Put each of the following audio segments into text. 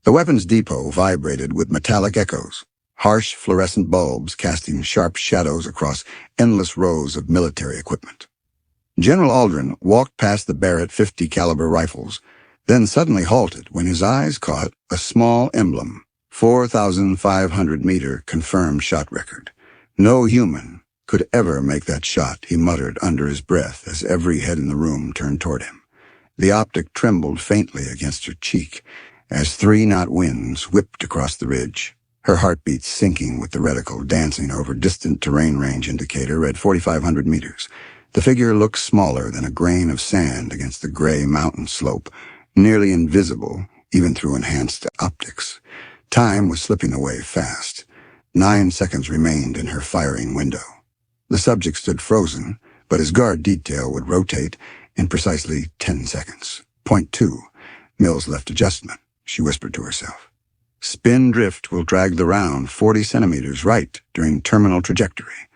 The weapons depot vibrated with metallic echoes, harsh fluorescent bulbs casting sharp shadows across endless rows of military equipment. General Aldrin walked past the Barrett .50 caliber rifles, then suddenly halted when his eyes caught a small emblem, 4,500-meter confirmed shot record. No human could ever make that shot, he muttered under his breath as every head in the room turned toward him. The optic trembled faintly against her cheek as 3-knot winds whipped across the ridge. Her heartbeat sinking with the reticle dancing over distant terrain range indicator read 4,500 meters. The figure looked smaller than a grain of sand against the gray mountain slope, nearly invisible even through enhanced optics. Time was slipping away fast. 9 seconds remained in her firing window. The subject stood frozen, but his guard detail would rotate in precisely 10 seconds. Point 2. Mills left adjustment, she whispered to herself. Spin drift will drag the round 40 centimeters right during terminal trajectory.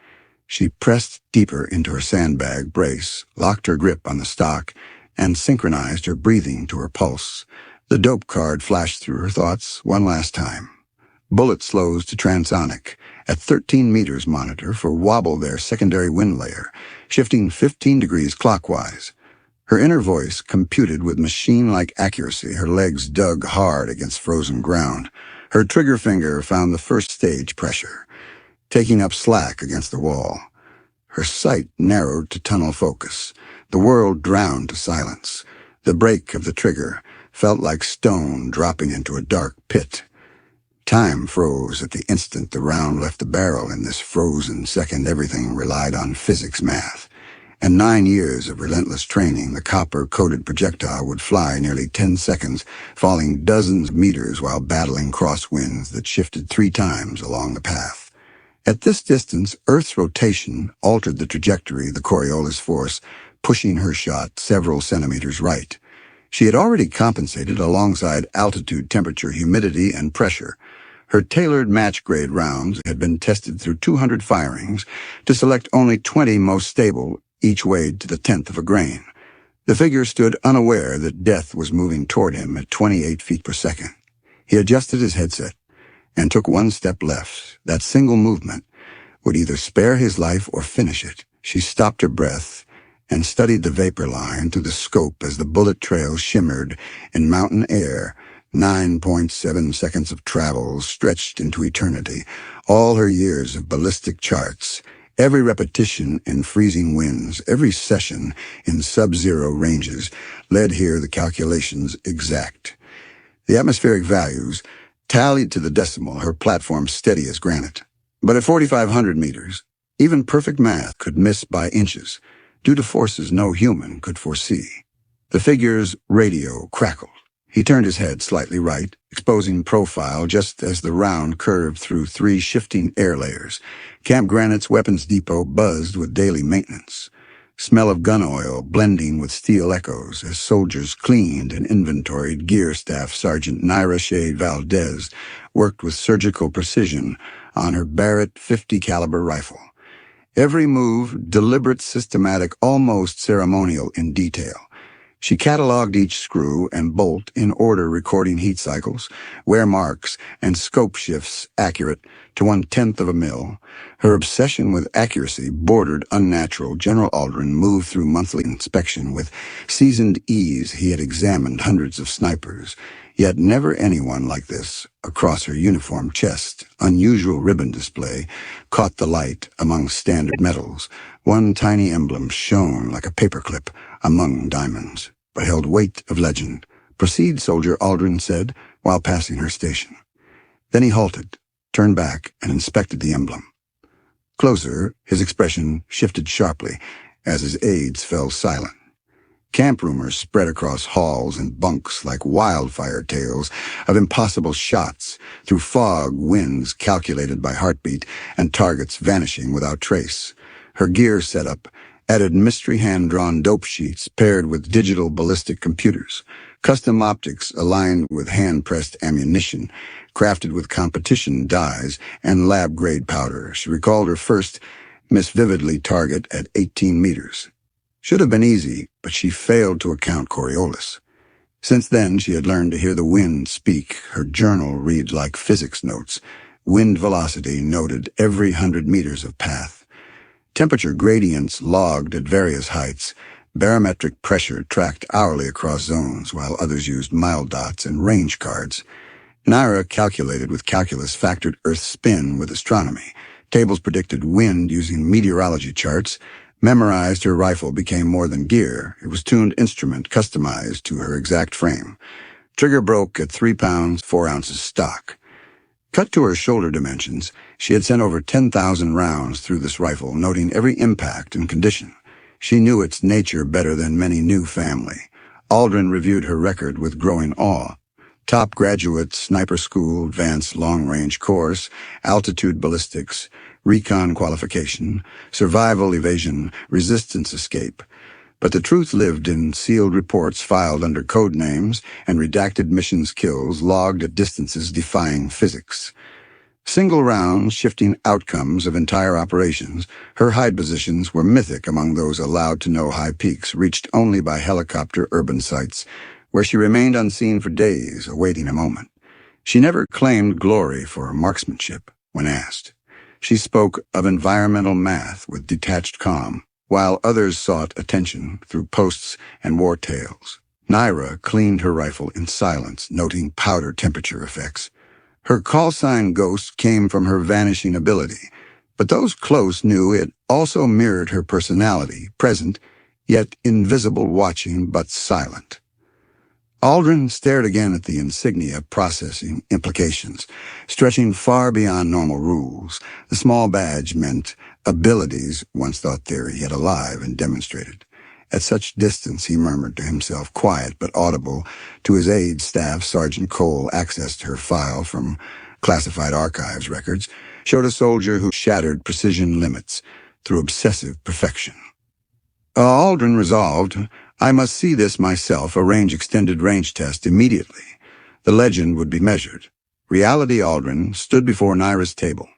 She pressed deeper into her sandbag brace, locked her grip on the stock, and synchronized her breathing to her pulse. The dope card flashed through her thoughts one last time. Bullet slows to transonic at 13 meters monitor for wobble their secondary wind layer, shifting 15 degrees clockwise. Her inner voice computed with machine-like accuracy. Her legs dug hard against frozen ground. Her trigger finger found the first stage pressure, taking up slack against the wall. Her sight narrowed to tunnel focus. The world drowned to silence. The break of the trigger felt like stone dropping into a dark pit. Time froze at the instant the round left the barrel. In this frozen second, everything relied on physics math. And 9 years of relentless training, the copper-coated projectile would fly nearly 10 seconds, falling dozens of meters while battling crosswinds that shifted 3 times along the path. At this distance, Earth's rotation altered the trajectory of the Coriolis force, pushing her shot several centimeters right. She had already compensated alongside altitude, temperature, humidity, and pressure. Her tailored match-grade rounds had been tested through 200 firings to select only 20 most stable, each weighed to the 10th of a grain. The figure stood unaware that death was moving toward him at 28 feet per second. He adjusted his headset and took 1 step left. That single movement would either spare his life or finish it. She stopped her breath and studied the vapor line through the scope as the bullet trail shimmered in mountain air. 9.7 seconds of travel stretched into eternity. All her years of ballistic charts, every repetition in freezing winds, every session in sub-zero ranges, led here the calculations exact. The atmospheric values tallied to the decimal, her platform steady as granite. But at 4,500 meters, even perfect math could miss by inches, due to forces no human could foresee. The figure's radio crackled. He turned his head slightly right, exposing profile just as the round curved through 3 shifting air layers. Camp Granite's weapons depot buzzed with daily maintenance. Smell of gun oil blending with steel echoes as soldiers cleaned and inventoried gear. Staff Sergeant Naira Shade Valdez worked with surgical precision on her Barrett .50 caliber rifle. Every move deliberate, systematic, almost ceremonial in detail. She cataloged each screw and bolt in order, recording heat cycles, wear marks, and scope shifts accurate to 1/10 of a mil. Her obsession with accuracy bordered unnatural. General Aldrin moved through monthly inspection with seasoned ease. He had examined hundreds of snipers, yet never anyone like this. Across her uniform chest, unusual ribbon display caught the light among standard metals. One tiny emblem shone like a paperclip among diamonds, but held weight of legend. "Proceed, soldier," Aldrin said, while passing her station. Then he halted, turned back, and inspected the emblem. Closer, his expression shifted sharply as his aides fell silent. Camp rumors spread across halls and bunks like wildfire tales of impossible shots through fog, winds calculated by heartbeat, and targets vanishing without trace. Her gear setup added mystery hand-drawn dope sheets paired with digital ballistic computers, custom optics aligned with hand-pressed ammunition, crafted with competition dyes and lab-grade powder. She recalled her first Miss Vividly target at 18 meters. Should have been easy, but she failed to account Coriolis. Since then, she had learned to hear the wind speak, her journal read like physics notes. Wind velocity noted every 100 meters of path. Temperature gradients logged at various heights. Barometric pressure tracked hourly across zones, while others used mile dots and range cards. Naira calculated with calculus, factored Earth's spin with astronomy. Tables predicted wind using meteorology charts. Memorized, her rifle became more than gear. It was tuned instrument, customized to her exact frame. Trigger broke at 3 pounds, 4 ounces stock. Cut to her shoulder dimensions, she had sent over 10,000 rounds through this rifle, noting every impact and condition. She knew its nature better than many knew family. Aldrin reviewed her record with growing awe. Top graduate, sniper school, advanced long-range course, altitude ballistics, recon qualification, survival evasion, resistance escape. But the truth lived in sealed reports filed under code names and redacted missions kills logged at distances defying physics. Single rounds shifting outcomes of entire operations, her hide positions were mythic among those allowed to know high peaks reached only by helicopter urban sites, where she remained unseen for days, awaiting a moment. She never claimed glory for marksmanship when asked. She spoke of environmental math with detached calm, while others sought attention through posts and war tales. Naira cleaned her rifle in silence, noting powder temperature effects. Her call sign Ghost came from her vanishing ability, but those close knew it also mirrored her personality, present, yet invisible, watching but silent. Aldrin stared again at the insignia, processing implications, stretching far beyond normal rules. The small badge meant abilities, once thought theory, yet alive and demonstrated. At such distance, he murmured to himself, quiet but audible. To his aide staff, Sergeant Cole accessed her file from classified archives records, showed a soldier who shattered precision limits through obsessive perfection. Aldrin resolved, I must see this myself, arrange extended range test immediately. The legend would be measured. Reality Aldrin stood before Naira's table.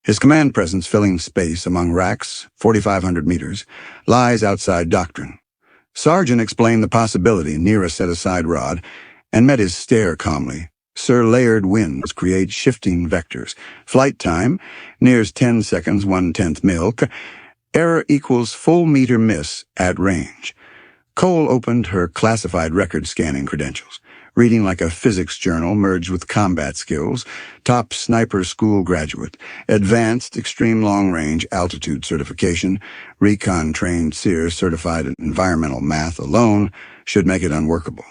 His command presence filling space among racks, 4,500 meters, lies outside doctrine. Sergeant explained the possibility. Naira set aside rod and met his stare calmly. Sir, layered winds create shifting vectors. Flight time nears 10 seconds, 1/10 milk. Error equals full meter miss at range. Cole opened her classified record scanning credentials. Reading like a physics journal merged with combat skills, top sniper school graduate, advanced extreme long-range altitude certification, recon-trained seer certified in environmental math alone should make it unworkable.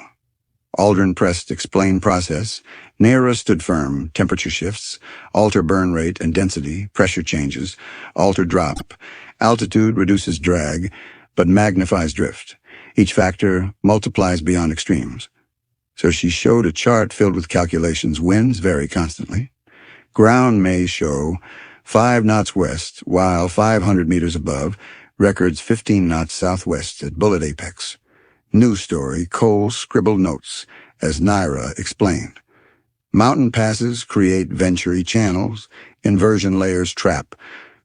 Aldrin pressed explain process. Naira stood firm. Temperature shifts, alter burn rate and density, pressure changes, alter drop. Altitude reduces drag, but magnifies drift. Each factor multiplies beyond extremes. So she showed a chart filled with calculations. Winds vary constantly. Ground may show 5 knots west, while 500 meters above, records 15 knots southwest at bullet apex. News story, Cole scribbled notes, as Naira explained. Mountain passes create Venturi channels, inversion layers trap.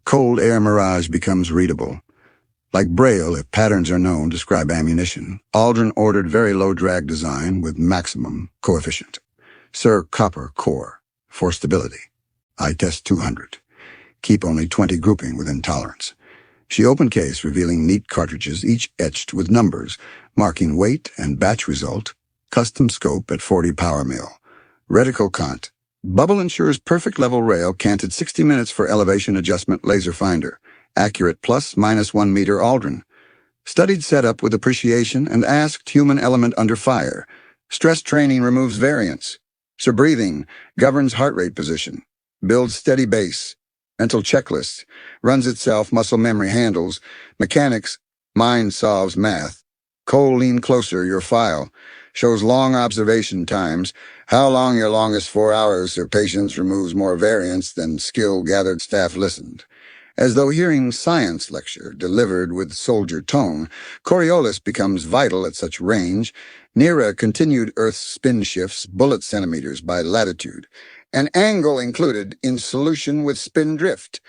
Cold air mirage becomes readable. Like Braille, if patterns are known, describe ammunition. Aldrin ordered very low drag design with maximum coefficient. Sir, copper core for stability. I test 200. Keep only 20 grouping within tolerance. She opened case, revealing neat cartridges, each etched with numbers, marking weight and batch result. Custom scope at 40 power mil. Reticle cant. Bubble ensures perfect level rail, canted 60 minutes for elevation adjustment laser finder. Accurate ±1 meter Aldrin. Studied setup with appreciation and asked human element under fire. Stress training removes variance. So breathing governs heart rate position. Builds steady base. Mental checklist. Runs itself, muscle memory handles. Mechanics. Mind solves math. Cole, lean closer, your file. Shows long observation times. How long your longest 4 hours, Sir Patience removes more variance than skill-gathered staff listened. As though hearing science lecture delivered with soldier tone, Coriolis becomes vital at such range. Naira continued Earth's spin shifts, bullet centimeters by latitude. An angle included in solution with spin drift.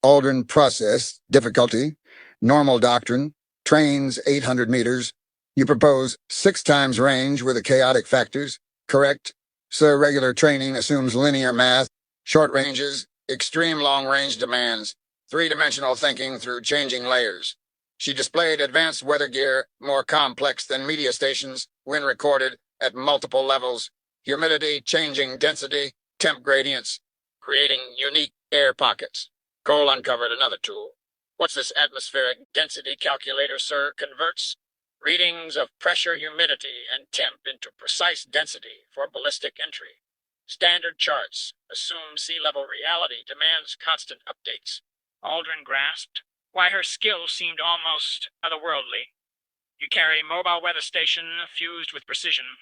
Aldrin process, difficulty, normal doctrine, trains 800 meters, You propose 6 times range with the chaotic factors, correct? Sir, regular training assumes linear math, short ranges, extreme long-range demands, three-dimensional thinking through changing layers. She displayed advanced weather gear, more complex than media stations, when recorded at multiple levels, humidity, changing density, temp gradients, creating unique air pockets. Cole uncovered another tool. What's this atmospheric density calculator, sir? Converts readings of pressure, humidity, and temp into precise density for ballistic entry. Standard charts assume sea level reality demands constant updates. Aldrin grasped why her skill seemed almost otherworldly. You carry mobile weather station fused with precision.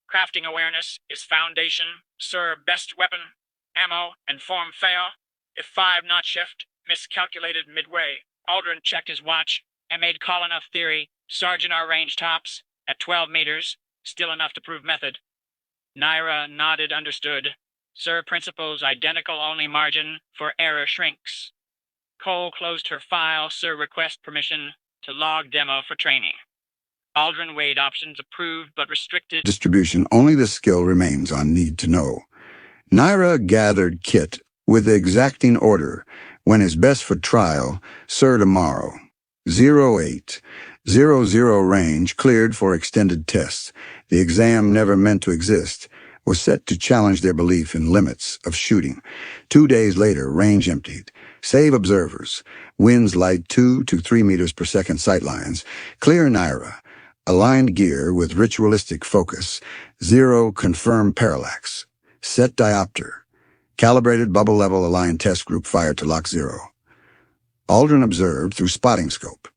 Crafting awareness is foundation, sir. Best weapon, ammo, and form fail. If 5-knot shift miscalculated midway. Aldrin checked his watch and made call enough theory. Sergeant, our range tops at 12 meters, still enough to prove method. Naira nodded, understood. Sir, principles identical, only margin for error shrinks. Cole closed her file. Sir, request permission to log demo for training. Aldrin weighed options, approved but restricted. Distribution, only the skill remains on need to know. Naira gathered kit with exacting order. When is best for trial, sir, tomorrow. 0800 range cleared for extended tests. The exam never meant to exist, was set to challenge their belief in limits of shooting. 2 days later, range emptied. Save observers. Winds light 2 to 3 meters per second sightlines. Clear Naira. Aligned gear with ritualistic focus. 0 confirmed parallax. Set diopter. Calibrated bubble level aligned test group fired to lock 0. Aldrin observed through spotting scope.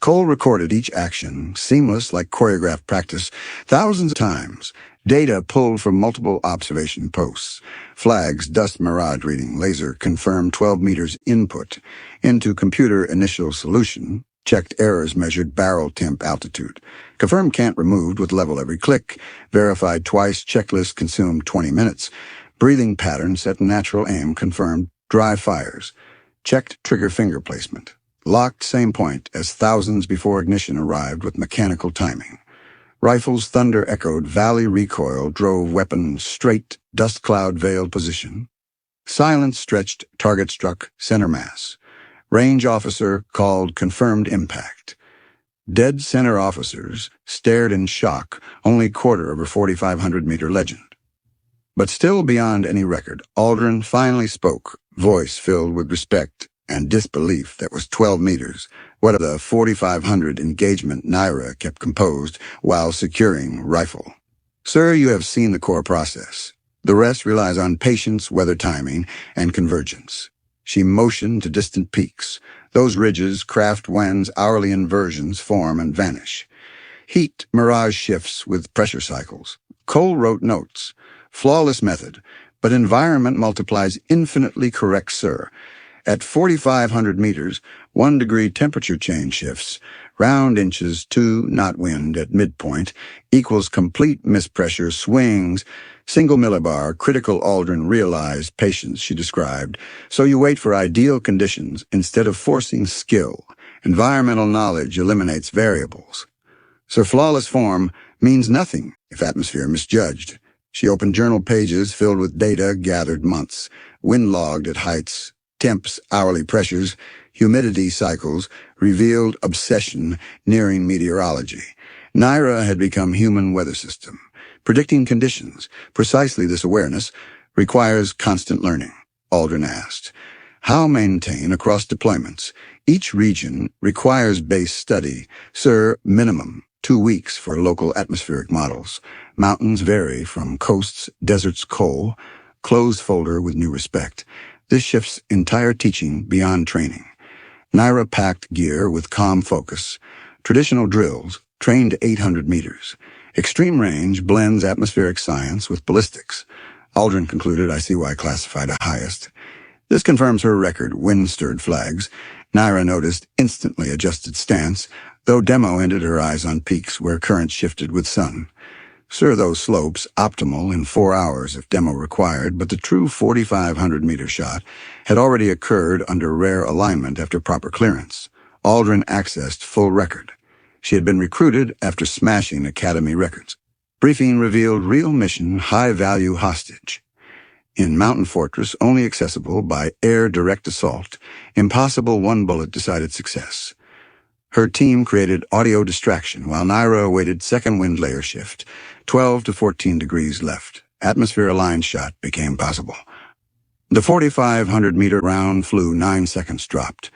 Cole recorded each action, seamless like choreographed practice, thousands of times. Data pulled from multiple observation posts. Flags, dust mirage reading, laser confirmed 12 meters input. Into computer initial solution. Checked errors measured barrel temp altitude. Confirmed can't removed with level every click. Verified twice, checklist consumed 20 minutes. Breathing pattern set natural aim confirmed. Dry fires. Checked trigger finger placement. Locked same point as thousands before ignition arrived with mechanical timing. Rifle's thunder echoed, valley recoil drove weapon straight, dust cloud veiled position. Silence stretched, target struck, center mass. Range officer called confirmed impact. Dead center officers stared in shock, only quarter of a 4,500-meter legend. But still beyond any record, Aldrin finally spoke, voice filled with respect and disbelief that was 12 meters, what of the 4,500 engagement Naira kept composed while securing rifle. Sir, you have seen the core process. The rest relies on patience, weather timing, and convergence. She motioned to distant peaks. Those ridges, craft winds, hourly inversions form and vanish. Heat, mirage shifts with pressure cycles. Cole wrote notes. Flawless method, but environment multiplies infinitely correct, sir. At 4,500 meters, 1 degree temperature change shifts. Round inches, 2 knot wind at midpoint, equals complete mispressure swings. Single millibar, critical Aldrin realized patience, she described. So you wait for ideal conditions instead of forcing skill. Environmental knowledge eliminates variables. Sir, flawless form means nothing if atmosphere misjudged. She opened journal pages filled with data gathered months, wind logged at heights, temps, hourly pressures, humidity cycles, revealed obsession nearing meteorology. Naira had become human weather system. Predicting conditions, precisely this awareness, requires constant learning, Aldrin asked. How maintain across deployments? Each region requires base study, sir, minimum 2 weeks for local atmospheric models. Mountains vary from coasts, deserts, coal. Closed folder with new respect. This shifts entire teaching beyond training. Naira packed gear with calm focus. Traditional drills, trained to 800 meters. Extreme range blends atmospheric science with ballistics. Aldrin concluded, I see why classified a highest. This confirms her record, wind-stirred flags. Naira noticed, instantly adjusted stance, though demo ended her eyes on peaks where currents shifted with sun. Sir, those slopes, optimal in 4 hours if demo required, but the true 4,500-meter shot had already occurred under rare alignment after proper clearance. Aldrin accessed full record. She had been recruited after smashing Academy records. Briefing revealed real mission, high-value hostage. In Mountain Fortress, only accessible by air direct assault, impossible one-bullet decided success. Her team created audio distraction while Naira awaited second wind layer shift. 12 to 14 degrees left. Atmosphere-aligned shot became possible. The 4,500-meter round flew 9 seconds dropped.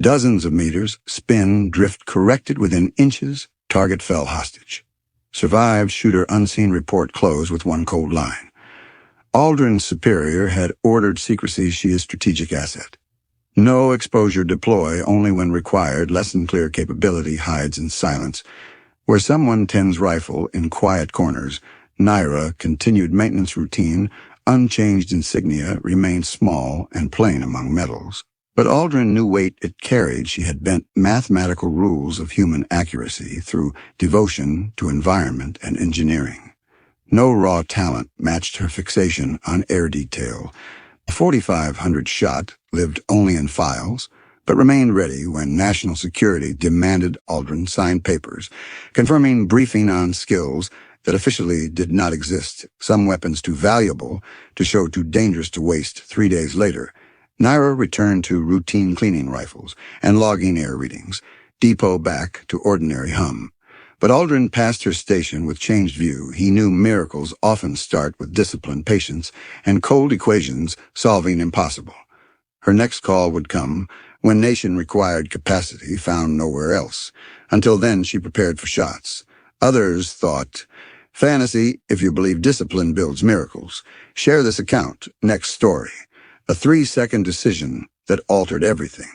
Dozens of meters, spin, drift corrected within inches, target fell hostage. Survived shooter unseen report closed with one cold line. Aldrin's superior had ordered secrecy. She is strategic asset. No exposure deploy, only when required. Lesson clear capability hides in silence. Where someone tends rifle in quiet corners, Naira continued maintenance routine, unchanged insignia, remained small and plain among metals. But Aldrin knew weight it carried. She had bent mathematical rules of human accuracy through devotion to environment and engineering. No raw talent matched her fixation on air detail. The 4,500 shot lived only in files, but remained ready when national security demanded Aldrin sign papers, confirming briefing on skills that officially did not exist, some weapons too valuable to show, too dangerous to waste. 3 days later, Naira returned to routine cleaning rifles and logging air readings, depot back to ordinary hum. But Aldrin passed her station with changed view. He knew miracles often start with discipline, patience, and cold equations solving impossible. Her next call would come when nation required capacity found nowhere else. Until then, she prepared for shots. Others thought, fantasy if you believe discipline builds miracles. Share this account. Next story. A 3-second decision that altered everything.